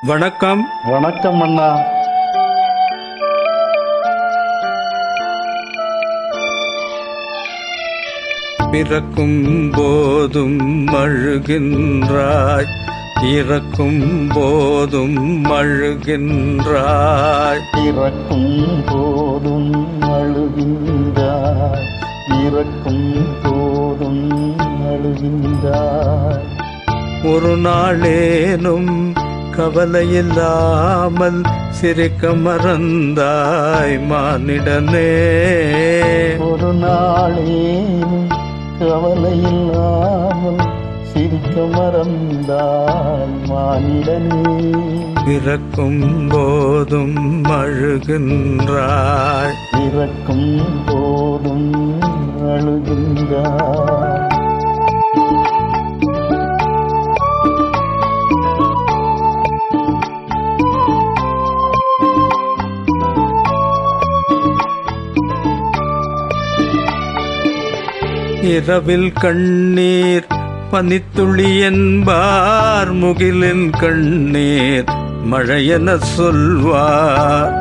வணக்கம். வணக்கம் அண்ணா. பிறக்கும் போதும் அழுகின்றாய், இறக்கும் போதும் அழுகின்றாய். இறக்கும் போதும் அழுகின்றாய், இறக்கும் போதும் அழுகின்றாய். ஒரு நாளேனும் கவலையில்லாமல் சிரிக்க மறந்தாய் மானிடனே. ஒரு நாளேனும் கவலையில்லாமல் சிரிக்க மறந்தாய் மானிடனே. பிறக்கும் போதும் அழுகின்றாய், இறக்கும் போதும் அழுகின்றாய். இரவில் கண்ணீர் பனித்துளி என்பார், முகிலின் கண்ணீர் மழையென சொல்வார்.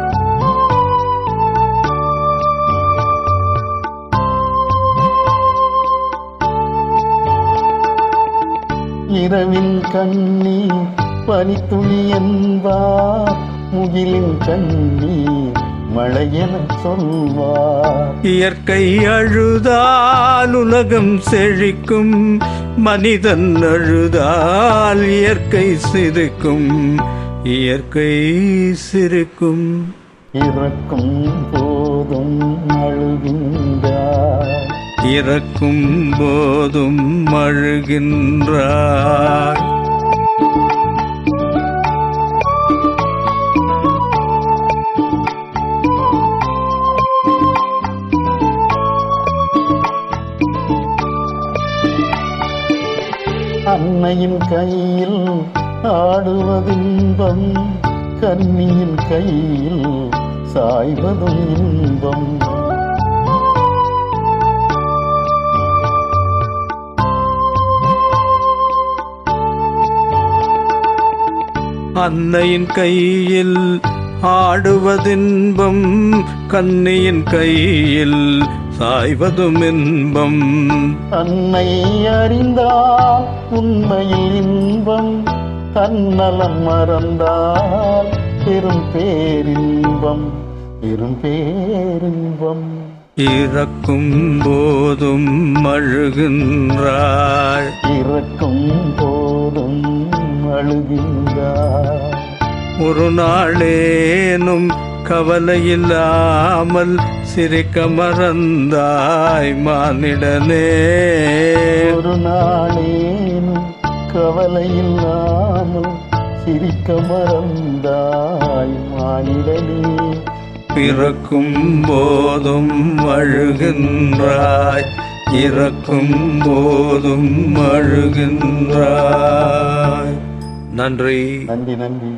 இரவின் கண்ணீர் பனித்துளி என்பார், முகிலின் கண்ணீர் மழையென சொல்வார். இயற்கை அழுதால் உலகம் செழிக்கும், மனிதன் அழுதால் இயற்கை சிரிக்கும், இயற்கை சிரிக்கும். இறக்கும் போதும் அழுகின்றாய், இறக்கும் போதும் அழுகின்றாய். அன்னையின் கையில் ஆடுவதின்பம், கன்னியின் கையில் சாய்வதும் இன்பம். அன்னையின் கையில் ஆடுவதின்பம், கன்னியின் கையில் சாய்வதும் இன்பம். அன்னை அறிந்தால் உண்மையில் இன்பம், தன்னலம் மறந்தால் பெரும் பேரின்பம், பெரும் பேரின்பம். இறக்கும் போதும் அழுகின்றாய், இறக்கும் போதும் அழுகின்றாய். ஒரு நாளேனும் கவலையில்லாமல் சிரிக்க மறந்தாய் மானிடனே. ஒரு நாளேனும் கவலையில்லாமல் சிரிக்க மறந்தாய் மானிடனே. பிறக்கும் போதும் அழுகின்றாய், இறக்கும் போதும் அழுகின்றாய். நன்றி. நன்றி.